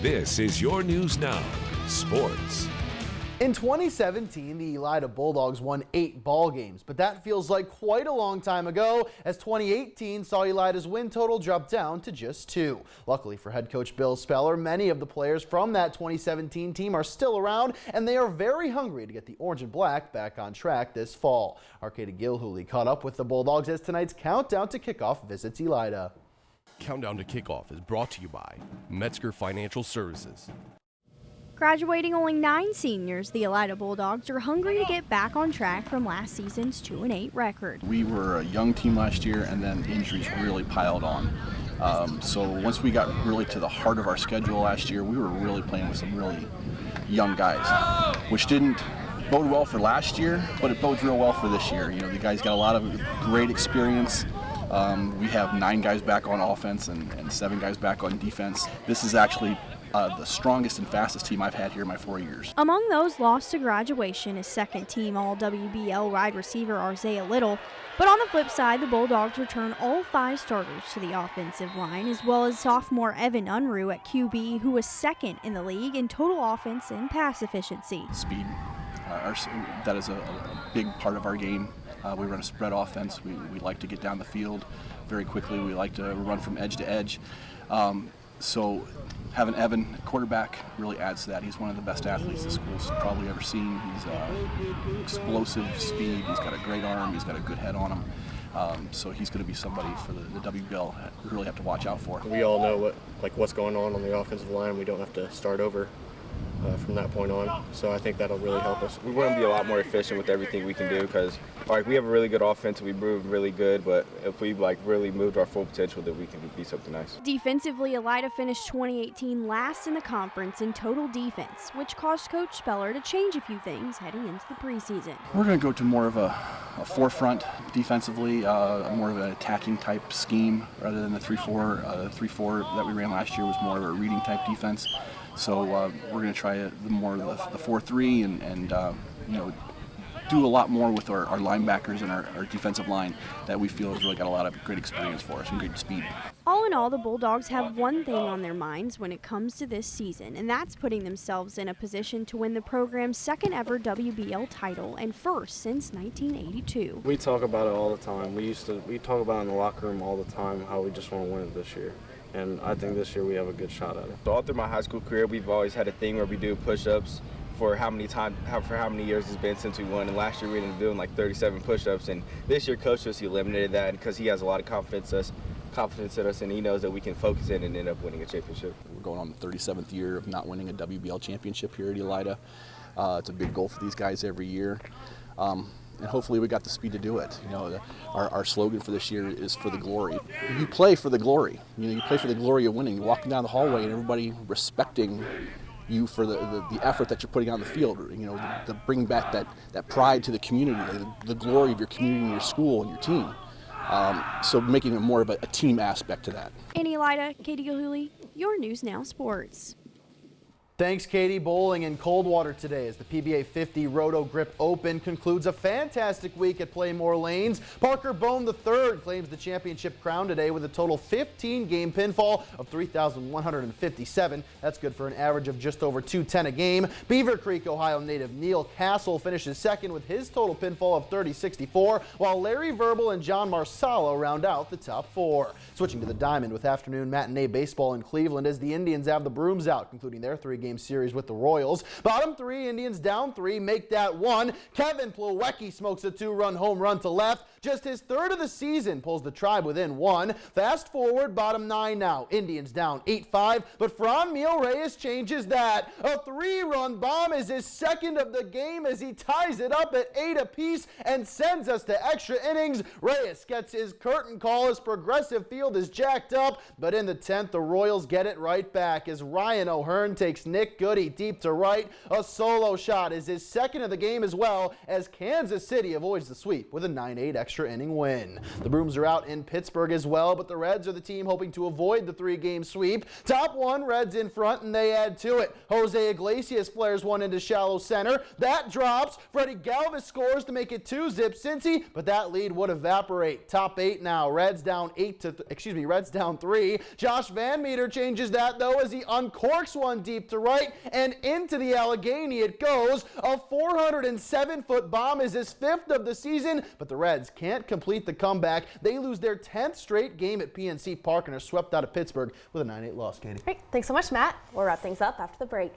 This is your News Now, Sports. In 2017, the Elida Bulldogs won 8 ball games, but that feels like quite a long time ago, as 2018 saw Elida's win total drop down to just 2. Luckily for head coach Bill Speller, many of the players from that 2017 team are still around, and they are very hungry to get the orange and black back on track this fall. Our Katie Gilhooly caught up with the Bulldogs as tonight's countdown to kickoff visits Elida. Countdown to Kickoff is brought to you by Metzger Financial Services. Graduating only 9 seniors, the Elida Bulldogs are hungry to get back on track from last season's 2-8 record. We were a young team last year, and then injuries really piled on. So once we got really to the heart of our schedule last year, we were really playing with some really young guys, which didn't bode well for last year, but it bodes real well for this year. You know, the guys got a lot of great experience. We have 9 guys back on offense and 7 guys back on defense. This is actually the strongest and fastest team I've had here in my 4 years. Among those lost to graduation is second-team All-WBL wide receiver Isaiah Little. But on the flip side, the Bulldogs return all 5 starters to the offensive line, as well as sophomore Evan Unruh at QB, who was second in the league in total offense and pass efficiency. Speed, that is a big part of our game. We run a spread offense. We like to get down the field very quickly. We like to run from edge to edge. So having Evan, quarterback, really adds to that. He's one of the best athletes the school's probably ever seen. He's explosive speed. He's got a great arm. He's got a good head on him. So he's going to be somebody for the WBL we really have to watch out for. We all know what's going on the offensive line. We don't have to start over from that point on. So I think that'll really help us. We want to be a lot more efficient with everything we can do because we have a really good offense. We move really good, but if we really moved our full potential, then we can be something nice. Defensively, Elida finished 2018 last in the conference in total defense, which caused Coach Speller to change a few things heading into the preseason. We're going to go to more of a forefront defensively, more of an attacking type scheme rather than the 3-4. 3-4 that we ran last year was more of a reading type defense. So we're going to try more of the 4-3 and do a lot more with our linebackers and our defensive line that we feel has really got a lot of great experience for us and great speed. All in all, the Bulldogs have one thing on their minds when it comes to this season, and that's putting themselves in a position to win the program's second ever WBL title and first since 1982. We talk about it all the time. We talk about it in the locker room all the time, how we just want to win it this year. And I think this year we have a good shot at it. So all through my high school career, we've always had a thing where we do push-ups for how many years it's been since we won. And last year we ended up doing like 37 push-ups. And this year Coach just eliminated that because he has a lot of confidence in us, and he knows that we can focus in and end up winning a championship. We're going on the 37th year of not winning a WBL championship here at Elida. It's a big goal for these guys every year. And hopefully we got the speed to do it. You know, our slogan for this year is for the glory. You play for the glory. You play for the glory of winning. You're walking down the hallway and everybody respecting you for the effort that you're putting on the field. To bring back that pride to the community, the glory of your community and your school and your team. So making it more of a team aspect to that. In Elida, Katie Gilhooly, your News Now Sports. Thanks, Katie. Bowling in Coldwater today as the PBA 50 Roto Grip Open concludes a fantastic week at Playmore Lanes. Parker Bone III claims the championship crown today with a total 15-game pinfall of 3,157. That's good for an average of just over 210 a game. Beaver Creek, Ohio native Neil Castle finishes second with his total pinfall of 3064, while Larry Verbal and John Marsalo round out the top 4. Switching to the Diamond with afternoon matinee baseball in Cleveland as the Indians have the brooms out, concluding their 3-game series with the Royals. Bottom 3, Indians down 3, make that 1. Kevin Plawecki smokes a 2-run home run to left. Just his 3rd of the season, pulls the Tribe within 1. Fast forward, bottom 9 now. Indians down 8-5, but Franmil Reyes changes that. A 3-run bomb is his 2nd of the game as he ties it up at 8 apiece and sends us to extra innings. Reyes gets his curtain call as Progressive Field is jacked up, but in the 10th, the Royals get it right back as Ryan O'Hearn takes Nick Goody deep to right. A solo shot is his 2nd of the game as well as Kansas City avoids the sweep with a 9-8 extra extra inning win. The Brooms are out in Pittsburgh as well, but the Reds are the team hoping to avoid the 3-game sweep. Top one, Reds in front, and they add to it. Jose Iglesias flares one into shallow center. That drops. Freddie Galvis scores to make it 2-zip Cincy, but that lead would evaporate. Top 8 now. Reds down 3. Josh Van Meter changes that though as he uncorks one deep to right and into the Allegheny it goes. A 407-foot bomb is his 5th of the season, but the Reds can't complete the comeback. They lose their 10th straight game at PNC Park and are swept out of Pittsburgh with a 9-8 loss, Katie. Great. Thanks so much, Matt. We'll wrap things up after the break.